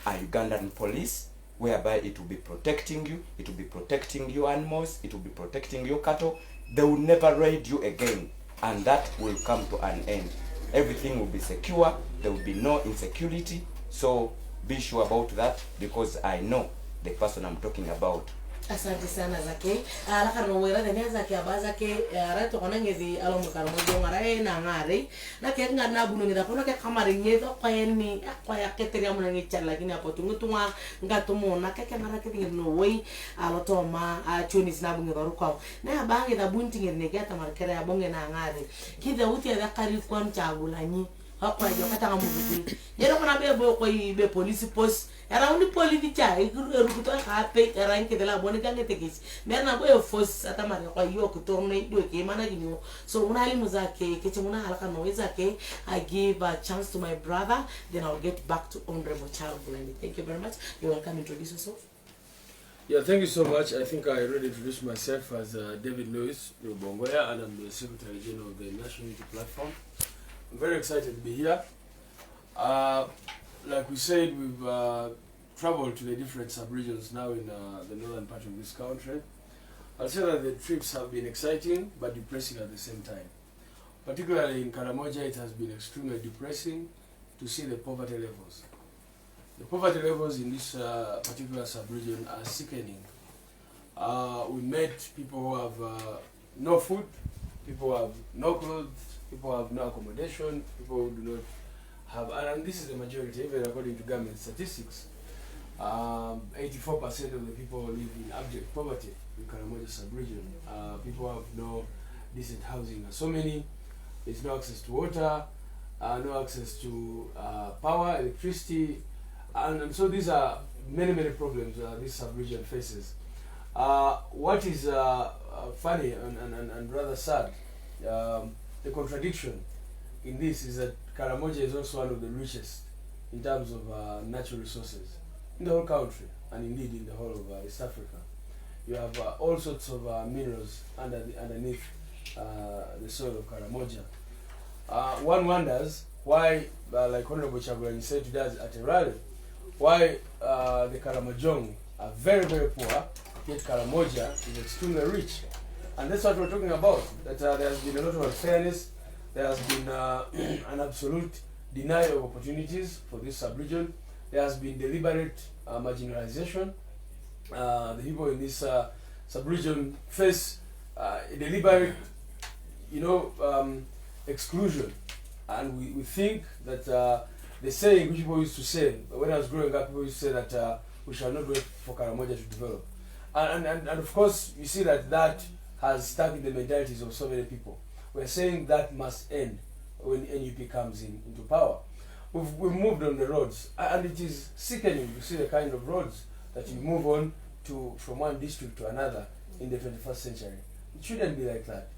S7: a Ugandan police whereby it will be protecting you, it will be protecting your animals, it will be protecting your cattle. They will never raid you again, and that will come to an end. Everything will be secure, there will be no insecurity. So be sure about that, because I know the person I'm talking about.
S4: Asante sana Zake. La karena wera dene Zake abaza ke ara to kona ngezi alo mukar mo jo ngara na ngare na ke ngana bunu ngida pona ke kamari nyedo kwa ni kwa ya keteria muna ngicha lakini hapo tungutunga ngatumo na ke ngara ke no way alo to ma a chunis na bungi ro kwa na bangi da bunti ngene ke ta markere ya bonge na ngare kida uti ya kari kwa Kyagulanyi hakwa jo kata ngamubi yero kona bebo ko be police post era undi politi cha rukuto hape era nke de la bone gange tegisi merna go force ata mari kwa yo kutorne do ke mana ginyo so una ali muzake ke chimuna halaka no zake. I give a chance to my brother, then I'll get back to Honorable Kyagulanyi. Thank you very much. You're welcome. Introduce yourself.
S2: Yeah, thank you so much. I think I already introduced myself as David Lewis Rubongoya, and I'm the Secretary General of the National Unity Platform. I'm very excited to be here. Like we said, we've traveled to the different sub-regions now in the northern part of this country. I'll say that the trips have been exciting but depressing at the same time. Particularly in Karamoja, it has been extremely depressing to see the poverty levels. The poverty levels in this particular sub-region are sickening. We met people who have no food, people who have no clothes, people who have no accommodation, people who do not have, and this is the majority, even according to government statistics. 84% of the people live in abject poverty in Karamoja sub-region. People have no decent housing. So many, there's no access to water, no access to power, electricity, and so these are many problems this sub-region faces. What is funny and rather sad, the contradiction in this is that Karamoja is also one of the richest in terms of natural resources in the whole country, and indeed in the whole of East Africa. You have all sorts of minerals underneath the soil of Karamoja. One wonders why, like Honorable Kyagulanyi said today at a rally, why the Karamojong are very poor, yet Karamoja is extremely rich. And that's what we're talking about, that there has been a lot of unfairness, there has been an absolute denial of opportunities for this sub-region, there has been deliberate marginalization. The people in this sub-region face deliberate, exclusion. And we think that the saying which people used to say, when I was growing up, people used to say that we shall not wait for Karamoja to develop. And of course, you see that has stuck in the mentalities of so many people. We're saying that must end when NUP comes into power. We've moved on the roads, and it is sickening to see the kind of roads that you move on to from one district to another in the 21st century. It shouldn't be like that.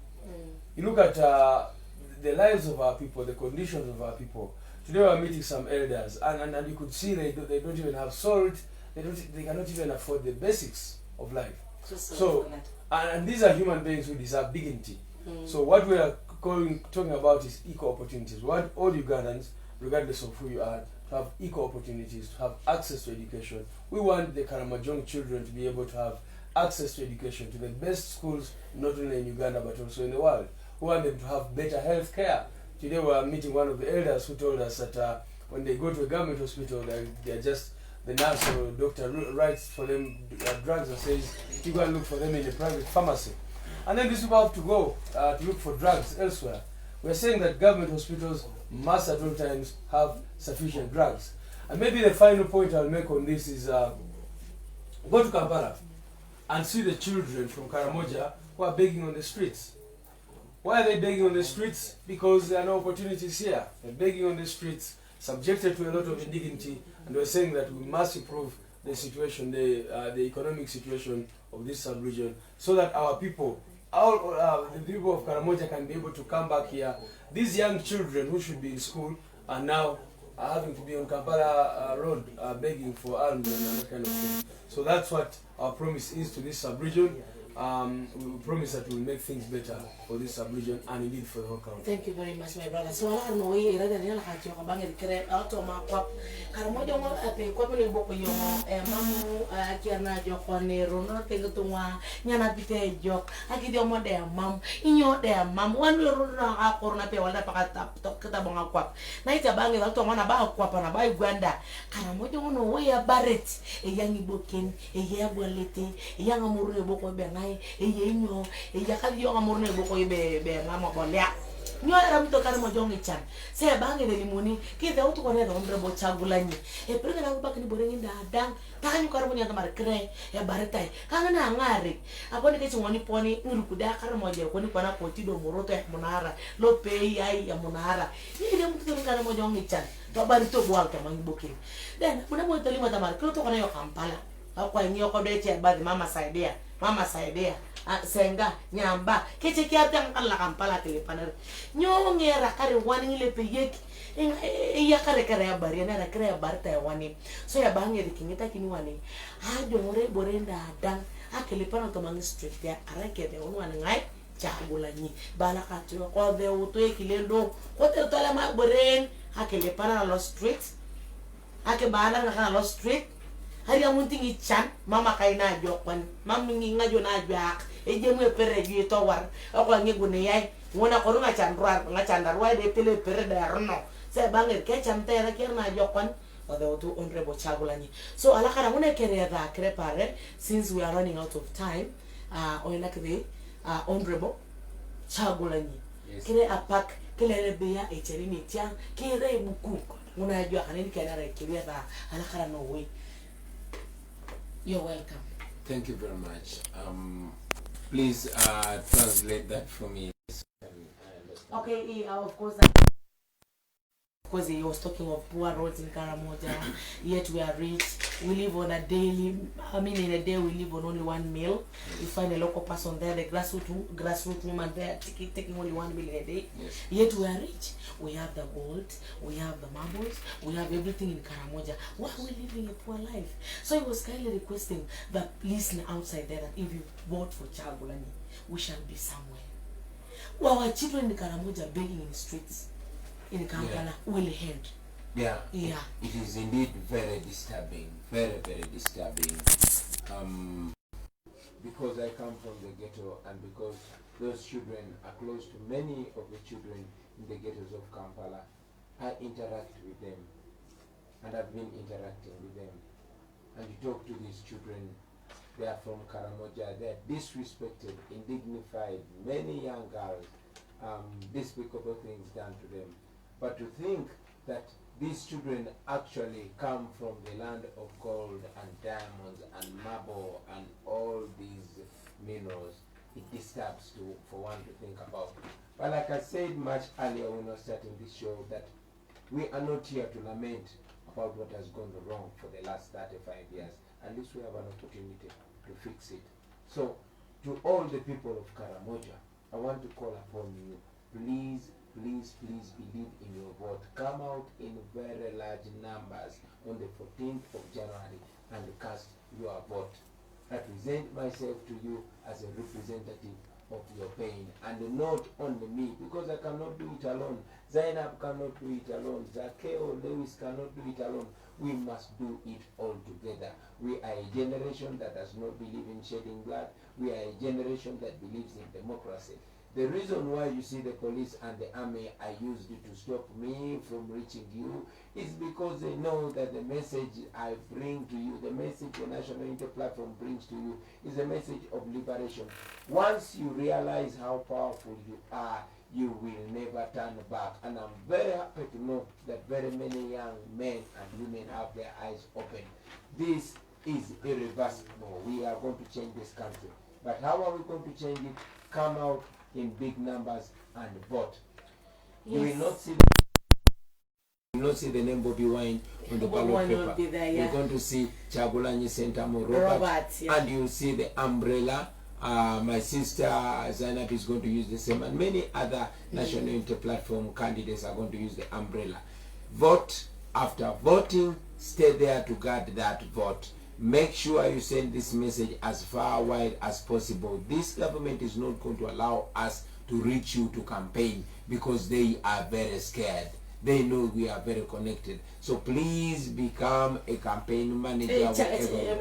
S2: You look at the lives of our people, the conditions of our people. Today we are meeting some elders, and you could see they don't even have salt, they cannot even afford the basics of life. So, and these are human beings who deserve dignity. So what we are talking about is equal opportunities. We want all Ugandans, regardless of who you are, to have equal opportunities, to have access to education. We want the Karamojong children to be able to have access to education, to the best schools, not only in Uganda but also in the world. We want them to have better health care. Today we are meeting one of the elders who told us that when they go to a government hospital, they are just, the nurse or doctor writes for them drugs and says, you go and look for them in a private pharmacy. And then these people have to go to look for drugs elsewhere. We're saying that government hospitals must at all times have sufficient drugs. And maybe the final point I'll make on this is go to Kampala and see the children from Karamoja who are begging on the streets. Why are they begging on the streets? Because there are no opportunities here. They're begging on the streets, subjected to a lot of indignity, and we're saying that we must improve the situation, the economic situation of this sub-region, so that our people, the people of Karamoja, can be able to come back here. These young children who should be in school are now having to be on Kampala road begging for alms and that kind of thing. So that's what our promise is to this sub-region. we promise that we'll make things better for this sub-region and indeed for the whole country.
S4: Thank you very much, my brother. So I know we rather than like you bang the credit out of my cup. Karamoja mo ape kwa mle boko yo mamu akiana joko ne rono tengo tungwa nyana bite jok akidio mo de mam inyo de mam wan rono akorna pe wala pakata kita bonga kwap na ita bangi la to mana ba kwapa na ba Uganda karamoja mo we ya baret e yangi boken e ya bolete e yanga muru boko be ngai e yenyo e yakali yo ngamuru boko be ngama bolya nyo era mto kana mo jongi chan se bangi de limoni ki de utu kone do mbre bo Kyagulanyi e prega na ba kini borengi da dang tanyu karo mo nyata mar kre e baretai kana na ngari akoni ke chingoni poni nguru da karo mo je koni kwana koti do Moroto e munara lo pei ai ya munara ni de mto kana mo jongi chan to bari to bwal ka mangi bokin then muna mo tali mo tamar kro to kone yo Kampala akwa nyo ko de che ba mama saidea senga nyamba keche kiatang alla Kampala telepaner nyo ngera kare wani le peyek ya kare abari na kare abarta ya wani so ya bangi de kingita kini wani ha jore borenda dang akelepana to mangi street ya arake de wani ngai Kyagulanyi bala katyo ko de uto ekilendo ko te to la ma boren akelepana lo street ake bala na lo street hari amunti ngichan mama kaina jokwan mami nginga jona jak ejemu pere ju to war akwa ngegune yai ngona ko nga chandar de tele pere da rono se banger ke chamte ra kerna jokwan odo to honorable Kyagulanyi so ala kara ngone kere da krepare since we are running out of time oina kede honorable Kyagulanyi kire apak kele beya echerini tia kire muku ngona jwa kanini kana ra kire da ala kara no way. You're welcome.
S1: Thank you very much. Please translate that for me.
S4: Okay, of course. Because he was talking of poor roads in Karamoja, yet we are rich. We live on a daily, in a day we live on only 1 meal. You find a local person there, the grassroots woman there taking only 1 meal a day.
S1: Yes.
S4: Yet we are rich. We have the gold, we have the marbles, we have everything in Karamoja. Why are we living a poor life? So he was kindly requesting the listener outside there that if you vote for Kyagulanyi, we shall be somewhere. Well, our children in Karamoja begging in the streets in Kampala will end.
S1: Yeah.
S4: Yeah.
S1: It is indeed very disturbing. Very, very disturbing. Because I come from the ghetto and because those children are close to many of the children in the ghettos of Kampala, I interact with them. And I've been interacting with them. And you talk to these children, they are from Karamoja, they are disrespected, indignified, many young girls, despicable things done to them. But to think that these children actually come from the land of gold and diamonds and marble and all these minerals, it disturbs for one to think about. But like I said much earlier when I was starting this show, that we are not here to lament about what has gone wrong for the last 35 years. At least we have an opportunity to fix it. So, to all the people of Karamoja, I want to call upon you, please, please, please believe in your vote. Come out in very large numbers on the 14th of January and cast your vote. I present myself to you as a representative of your pain, and not only me, because I cannot do it alone. Zainab cannot do it alone. Zakeo Lewis cannot do it alone. We must do it all together. We are a generation that does not believe in shedding blood. We are a generation that believes in democracy. The reason why you see the police and the army are used to stop me from reaching you is because they know that the message I bring to you, the message the National Unity Platform brings to you, is a message of liberation. Once you realize how powerful you are, you will never turn back. And I'm very happy to know that very many young men and women have their eyes open. This is irreversible. We are going to change this country. But how are we going to change it? Come out in big numbers and vote. Yes. You will not see the name Bobi Wine on the ballot paper. There, yeah. You're going to see Kyagulanyi Sentam Robert, yeah. And you'll see the umbrella. My sister Zainab is going to use the same, and many other National Unity Platform candidates are going to use the umbrella. Vote. After voting, stay there to guard that vote. make sure you send this message as far wide as possible. This government is not going to allow us to reach you to campaign because they are very scared. They know we are very connected. So please become a campaign manager.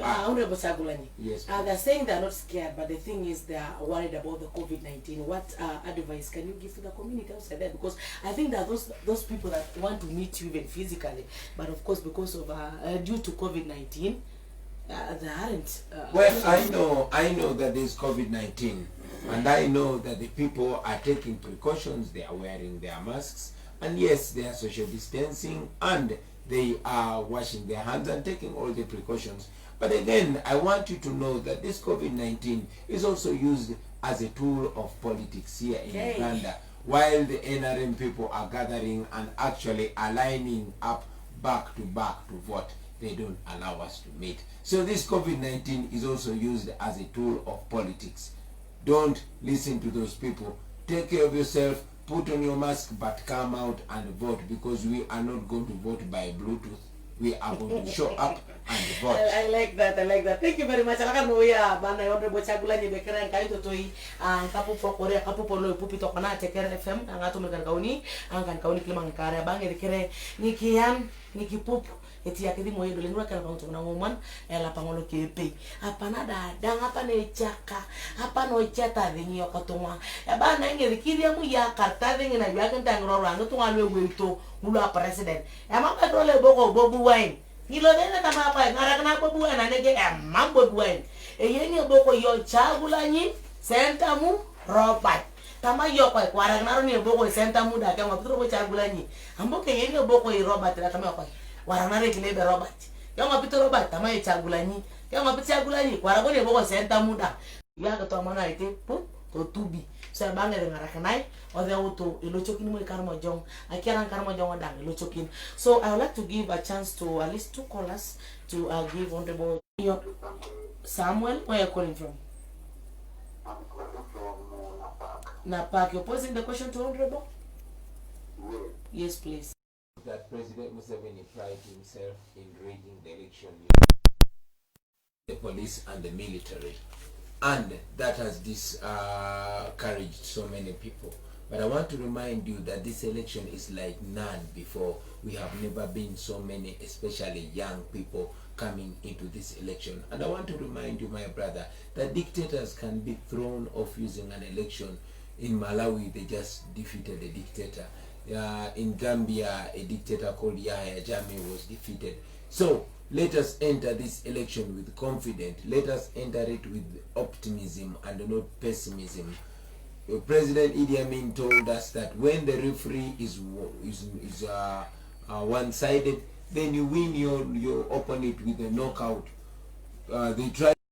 S4: Honorable Kyagulanyi.
S1: Yes.
S4: They're saying they're not scared, but the thing is they are worried about the COVID-19. What advice can you give to the community outside there? Because I think that those people that want to meet you even physically, but of course because of due to COVID-19, they aren't.
S1: Well, I know that there's COVID-19, and I know that the people are taking precautions. They are wearing their masks, and yes, they are social distancing, and they are washing their hands and taking all the precautions. But again, I want you to know that this COVID-19 is also used as a tool of politics here in Uganda, while the NRM people are gathering and actually aligning up back to vote. They don't allow us to meet. So this COVID-19 is also used as a tool of politics. Don't listen to those people. Take care of yourself, put on your mask, but come out and vote, because we are not going to vote by Bluetooth. We are going to show up and vote.
S4: I like that. Thank you very much. Alaka no ya bana Honorable Kyagulanyi bekera nkai to toi kapu po Korea kapu po lo pupi to kana tekere FM ngato merkan kauni angkan kauni klimang kare bange dekere nikian nikipup eti yakidi moye dole ngura kana pantu na woman ela pangolo kepe apana dada ngapa ne chaka apa no chata dingi okotoma ya bana ngere kiria mu ya karta dingi na ya kanta ngoro rango to alwe wito mulu president ya maka dole boko Bobi Wine hilo dena kama apa ngara kana Bobi Wine anege mambo Bobi Wine yenye boko yo Kyagulanyi Sentam Robert tama yo kwa kwara ngaro ni boko Sentam da kama pitro ko Kyagulanyi amboke yenye boko Robert la tama kwa waranare kilebe Robert yama pito Robert tama ye Kyagulanyi yama pito Kyagulanyi kwara ko ne boko Sentam da ya ka to mana ite pu to tubi so bange de ngarakanai o de auto ilochokin mo karma jong akiran karma jong dang ilochokin. So I would like to give a chance to at least 2 callers to give Honorable Samuel. Where are you calling from?
S8: I'm calling from
S4: Napak. You're posing the question to Honorable? Yes, please.
S1: That President Museveni pride himself in rigging the election, the police and the military, and that has discouraged so many people. But I want to remind you that this election is like none before. We have never been so many, especially young people, coming into this election. And I want to remind you, my brother, that dictators can be thrown off using an election. In Malawi, they just defeated a dictator. In Gambia, a dictator called Yahya Jammeh was defeated. So let us enter this election with confidence. Let us enter it with optimism and not pessimism. President Idi Amin told us that when the referee is one-sided, then you win your opponent with a knockout. They tried